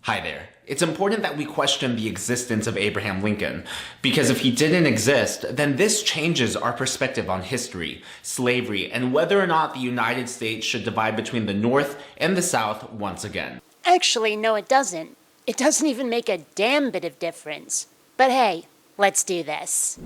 Hi there. It's important that we question the existence of Abraham Lincoln, because if he didn't exist, then this changes our perspective on history, slavery, and whether or not the United States should divide between the North and the South once again. Actually, no, it doesn't. It doesn't even make a damn bit of difference. But hey, let's do this.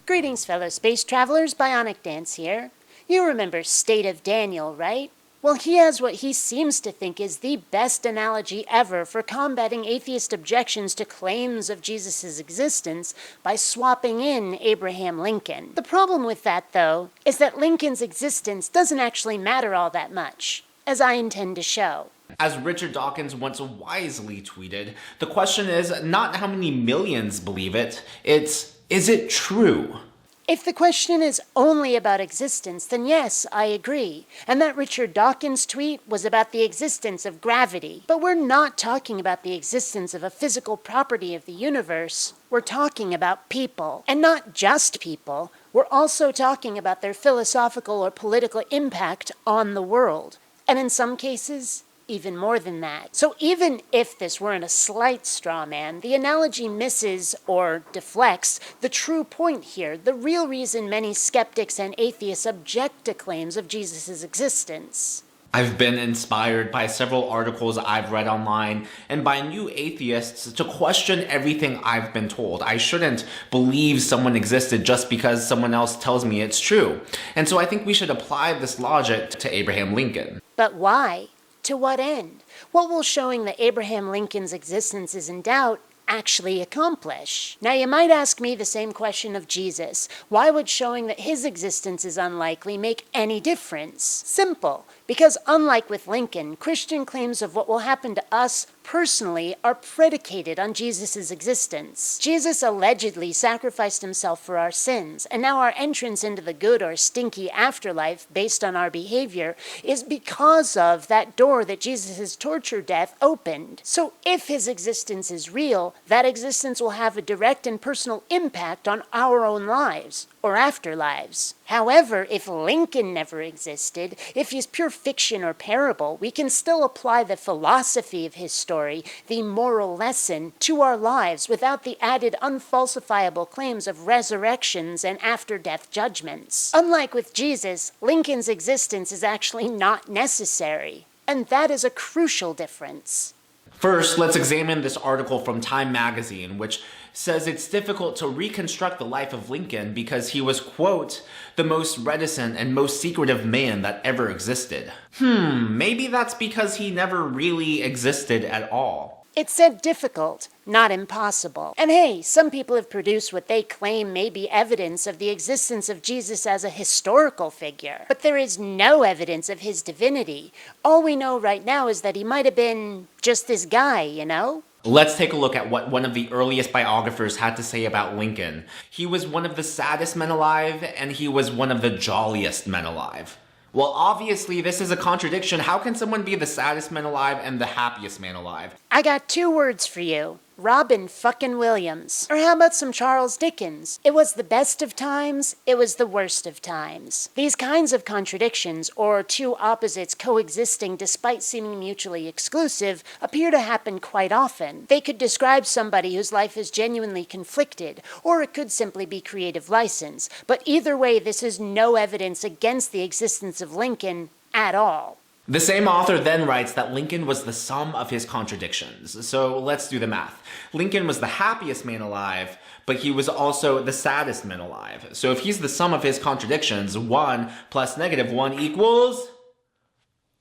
Greetings, fellow space travelers. BionicDance here. You remember State of Daniel, right? Well, he has what he seems to think is the best analogy ever for combating atheist objections to claims of Jesus' existence by swapping in Abraham Lincoln. The problem with that, though, is that Lincoln's existence doesn't actually matter all that much, as I intend to show. As Richard Dawkins once wisely tweeted, the question is not how many millions believe it, it's, is it true? If the question is only about existence, then yes, I agree. And that Richard Dawkins tweet was about the existence of gravity. But we're not talking about the existence of a physical property of the universe. We're talking about people. And not just people. We're also talking about their philosophical or political impact on the world. And in some cases, even more than that. So even if this weren't a slight straw man, the analogy misses or deflects the true point here, the real reason many skeptics and atheists object to claims of Jesus' existence. I've been inspired by several articles I've read online and by new atheists to question everything I've been told. I shouldn't believe someone existed just because someone else tells me it's true. And so I think we should apply this logic to Abraham Lincoln. But why? To what end? What will showing that Abraham Lincoln's existence is in doubt actually accomplish? Now you might ask me the same question of Jesus. Why would showing that his existence is unlikely make any difference? Simple. Because unlike with Lincoln, Christian claims of what will happen to us personally are predicated on Jesus' existence. Jesus allegedly sacrificed himself for our sins, and now our entrance into the good or stinky afterlife based on our behavior is because of that door that Jesus' torture death opened. So if his existence is real, that existence will have a direct and personal impact on our own lives, or afterlives. However, if Lincoln never existed, if he's pure fiction or parable, we can still apply the philosophy of his story, the moral lesson, to our lives without the added unfalsifiable claims of resurrections and after-death judgments. Unlike with Jesus, Lincoln's existence is actually not necessary, and that is a crucial difference. First, let's examine this article from Time magazine, which says it's difficult to reconstruct the life of Lincoln because he was, quote, the most reticent and most secretive man that ever existed. Maybe that's because he never really existed at all. It said difficult, not impossible. And hey, some people have produced what they claim may be evidence of the existence of Jesus as a historical figure. But there is no evidence of his divinity. All we know right now is that he might have been just this guy, you know? Let's take a look at what one of the earliest biographers had to say about Lincoln. He was one of the saddest men alive, and he was one of the jolliest men alive. Well, obviously, this is a contradiction. How can someone be the saddest man alive and the happiest man alive? I got two words for you. Robin fucking Williams. Or how about some Charles Dickens? It was the best of times, it was the worst of times. These kinds of contradictions, or two opposites coexisting despite seeming mutually exclusive, appear to happen quite often. They could describe somebody whose life is genuinely conflicted, or it could simply be creative license. But either way, this is no evidence against the existence of Lincoln at all. The same author then writes that Lincoln was the sum of his contradictions. So let's do the math. Lincoln was the happiest man alive, but he was also the saddest man alive. So if he's the sum of his contradictions, 1 plus -1 equals...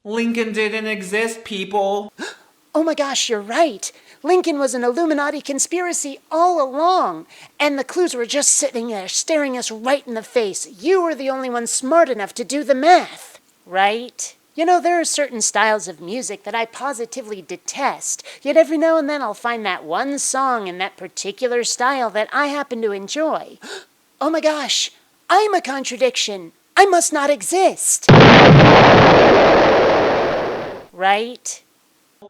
Lincoln didn't exist, people. Oh my gosh, you're right. Lincoln was an Illuminati conspiracy all along. And the clues were just sitting there, staring us right in the face. You were the only one smart enough to do the math, right? You know, there are certain styles of music that I positively detest, yet every now and then I'll find that one song in that particular style that I happen to enjoy. Oh my gosh, I'm a contradiction. I must not exist. Right?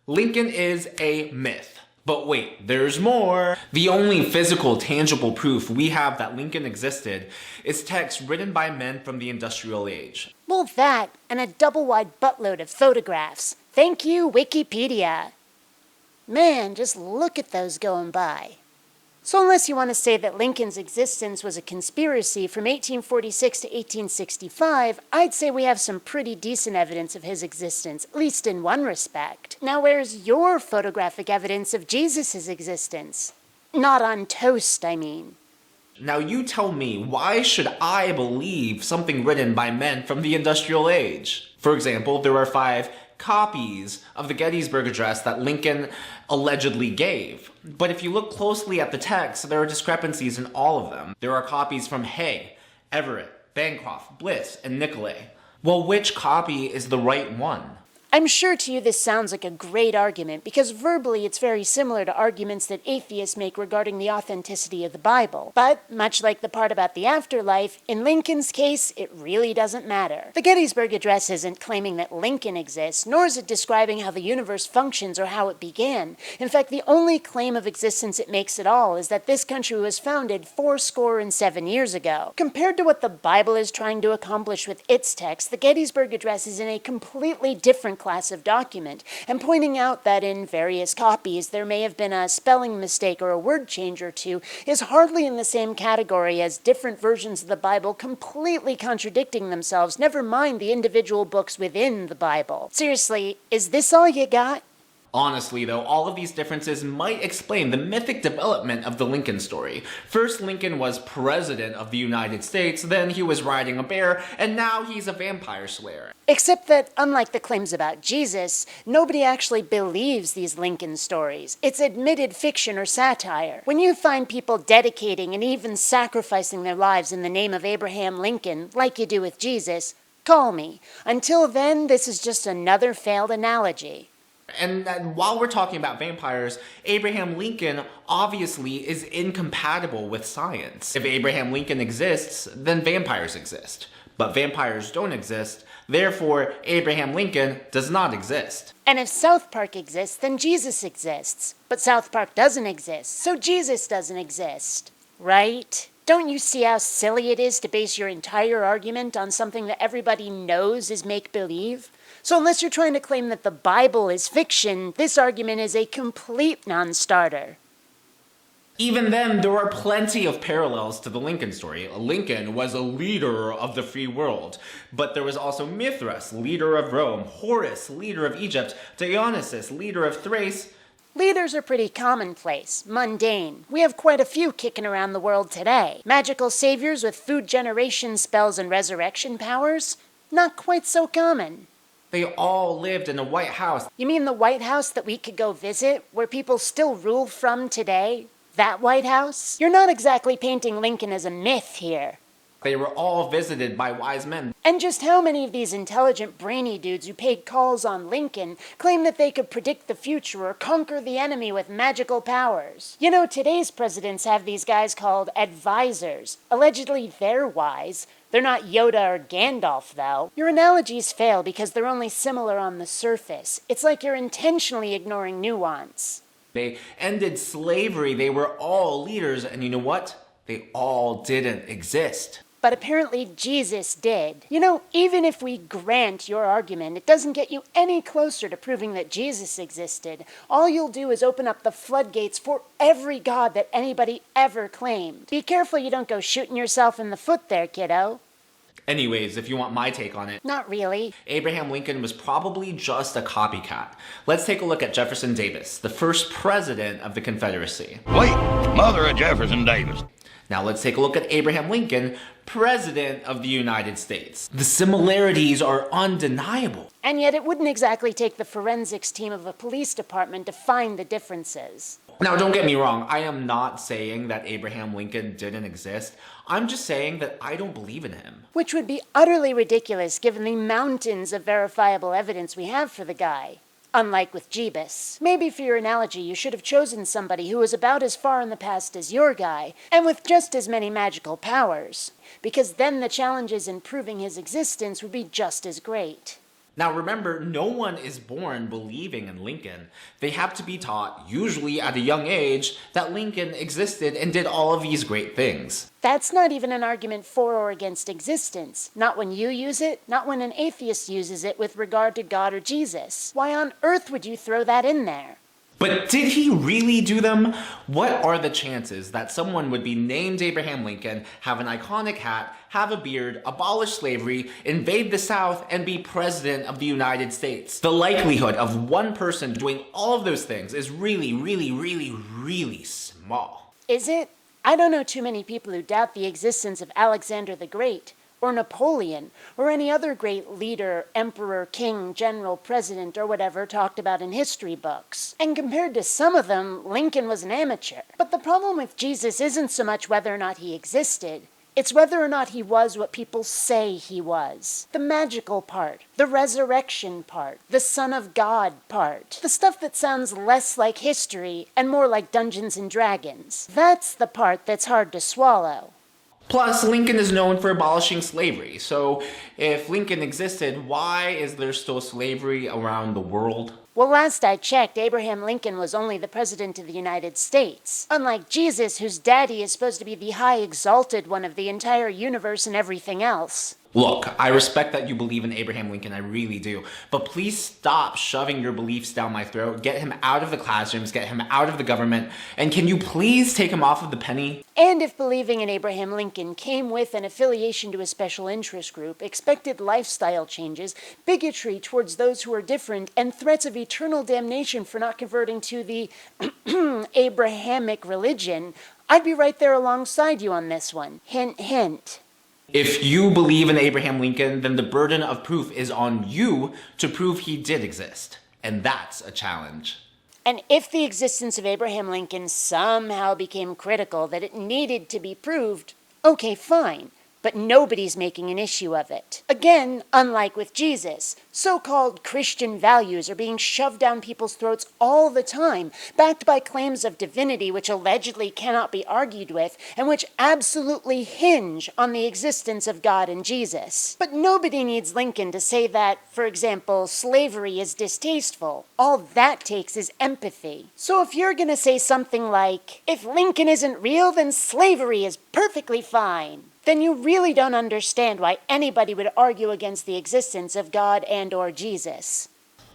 Lincoln is a myth. But wait, there's more. The only physical, tangible proof we have that Lincoln existed is text written by men from the industrial age. Well, that and a double-wide buttload of photographs. Thank you, Wikipedia. Man, just look at those going by. So unless you want to say that Lincoln's existence was a conspiracy from 1846 to 1865, I'd say we have some pretty decent evidence of his existence, at least in one respect. Now where's your photographic evidence of Jesus' existence? Not on toast, I mean. Now you tell me, why should I believe something written by men from the industrial age? For example, there are 5 copies of the Gettysburg Address that Lincoln allegedly gave. But if you look closely at the text, there are discrepancies in all of them. There are copies from Hay, Everett, Bancroft, Bliss, and Nicolay. Well, which copy is the right one? I'm sure to you this sounds like a great argument because verbally it's very similar to arguments that atheists make regarding the authenticity of the Bible. But, much like the part about the afterlife, in Lincoln's case, it really doesn't matter. The Gettysburg Address isn't claiming that Lincoln exists, nor is it describing how the universe functions or how it began. In fact, the only claim of existence it makes at all is that this country was founded 77 years ago. Compared to what the Bible is trying to accomplish with its text, the Gettysburg Address is in a completely different class of document, and pointing out that in various copies there may have been a spelling mistake or a word change or two is hardly in the same category as different versions of the Bible completely contradicting themselves, never mind the individual books within the Bible. Seriously, is this all you got? Honestly, though, all of these differences might explain the mythic development of the Lincoln story. First, Lincoln was president of the United States, then he was riding a bear, and now he's a vampire slayer. Except that, unlike the claims about Jesus, nobody actually believes these Lincoln stories. It's admitted fiction or satire. When you find people dedicating and even sacrificing their lives in the name of Abraham Lincoln, like you do with Jesus, call me. Until then, this is just another failed analogy. And while we're talking about vampires, Abraham Lincoln obviously is incompatible with science. If Abraham Lincoln exists, then vampires exist. But vampires don't exist, therefore Abraham Lincoln does not exist. And if South Park exists, then Jesus exists. But South Park doesn't exist, so Jesus doesn't exist. Right? Don't you see how silly it is to base your entire argument on something that everybody knows is make-believe? So unless you're trying to claim that the Bible is fiction, this argument is a complete non-starter. Even then, there are plenty of parallels to the Lincoln story. Lincoln was a leader of the free world, but there was also Mithras, leader of Rome, Horus, leader of Egypt, Dionysus, leader of Thrace. Leaders are pretty commonplace, mundane. We have quite a few kicking around the world today. Magical saviors with food generation spells and resurrection powers? Not quite so common. They all lived in a White House. You mean the White House that we could go visit, where people still rule from today? That White House? You're not exactly painting Lincoln as a myth here. They were all visited by wise men. And just how many of these intelligent, brainy dudes who paid calls on Lincoln claim that they could predict the future or conquer the enemy with magical powers? You know, today's presidents have these guys called advisors. Allegedly, they're wise. They're not Yoda or Gandalf, though. Your analogies fail because they're only similar on the surface. It's like you're intentionally ignoring nuance. They ended slavery. They were all leaders. And you know what? They all didn't exist. But apparently Jesus did. You know, even if we grant your argument, it doesn't get you any closer to proving that Jesus existed. All you'll do is open up the floodgates for every god that anybody ever claimed. Be careful you don't go shooting yourself in the foot there, kiddo. Anyways, if you want my take on it. Not really. Abraham Lincoln was probably just a copycat. Let's take a look at Jefferson Davis, the first president of the Confederacy. Wait, mother of Jefferson Davis. Now let's take a look at Abraham Lincoln, President of the United States. The similarities are undeniable. And yet it wouldn't exactly take the forensics team of a police department to find the differences. Now don't get me wrong, I am not saying that Abraham Lincoln didn't exist. I'm just saying that I don't believe in him. Which would be utterly ridiculous given the mountains of verifiable evidence we have for the guy. Unlike with Jeebus. Maybe for your analogy, you should have chosen somebody who was about as far in the past as your guy, and with just as many magical powers, because then the challenges in proving his existence would be just as great. Now remember, no one is born believing in Lincoln. They have to be taught, usually at a young age, that Lincoln existed and did all of these great things. That's not even an argument for or against existence. Not when you use it, not when an atheist uses it with regard to God or Jesus. Why on earth would you throw that in there? But did he really do them? What are the chances that someone would be named Abraham Lincoln, have an iconic hat, have a beard, abolish slavery, invade the South, and be president of the United States? The likelihood of one person doing all of those things is really, really, really, really small. Is it? I don't know too many people who doubt the existence of Alexander the Great, or Napoleon, or any other great leader, emperor, king, general, president, or whatever talked about in history books. And compared to some of them, Lincoln was an amateur. But the problem with Jesus isn't so much whether or not he existed, it's whether or not he was what people say he was. The magical part, the resurrection part, the Son of God part, the stuff that sounds less like history and more like Dungeons and Dragons. That's the part that's hard to swallow. Plus, Lincoln is known for abolishing slavery, so if Lincoln existed, why is there still slavery around the world? Well, last I checked, Abraham Lincoln was only the president of the United States. Unlike Jesus, whose daddy is supposed to be the high exalted one of the entire universe and everything else. Look, I respect that you believe in Abraham Lincoln, I really do. But please stop shoving your beliefs down my throat. Get him out of the classrooms, get him out of the government, and can you please take him off of the penny? And if believing in Abraham Lincoln came with an affiliation to a special interest group, expected lifestyle changes, bigotry towards those who are different, and threats of eternal damnation for not converting to the Abrahamic religion, I'd be right there alongside you on this one. Hint, hint. If you believe in Abraham Lincoln, then the burden of proof is on you to prove he did exist. And that's a challenge. And if the existence of Abraham Lincoln somehow became critical that it needed to be proved, okay, fine. But nobody's making an issue of it. Again, unlike with Jesus, so-called Christian values are being shoved down people's throats all the time, backed by claims of divinity which allegedly cannot be argued with, and which absolutely hinge on the existence of God and Jesus. But nobody needs Lincoln to say that, for example, slavery is distasteful. All that takes is empathy. So if you're gonna say something like, if Lincoln isn't real, then slavery is perfectly fine, then you really don't understand why anybody would argue against the existence of God and or Jesus.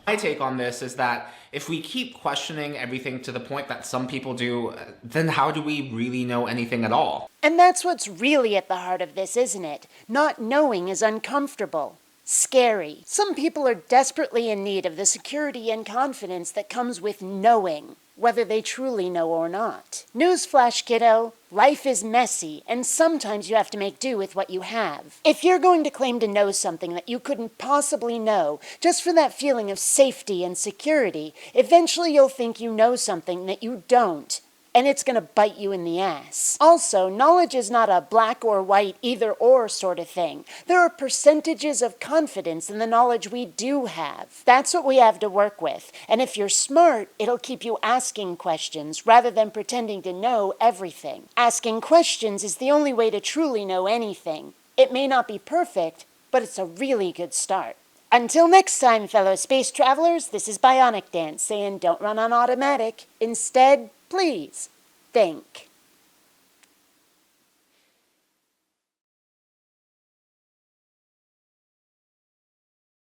My take on this is that if we keep questioning everything to the point that some people do, then how do we really know anything at all? And that's what's really at the heart of this, isn't it? Not knowing is uncomfortable, scary. Some people are desperately in need of the security and confidence that comes with knowing, whether they truly know or not. Newsflash, kiddo, life is messy, and sometimes you have to make do with what you have. If you're going to claim to know something that you couldn't possibly know, just for that feeling of safety and security, eventually you'll think you know something that you don't, and it's going to bite you in the ass. Also, knowledge is not a black or white, either or sort of thing. There are percentages of confidence in the knowledge we do have. That's what we have to work with. And if you're smart, it'll keep you asking questions rather than pretending to know everything. Asking questions is the only way to truly know anything. It may not be perfect, but it's a really good start. Until next time, fellow space travelers, this is BionicDance saying don't run on automatic. Instead, please think.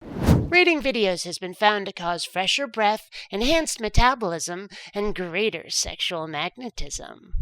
Reading videos has been found to cause fresher breath, enhanced metabolism, and greater sexual magnetism.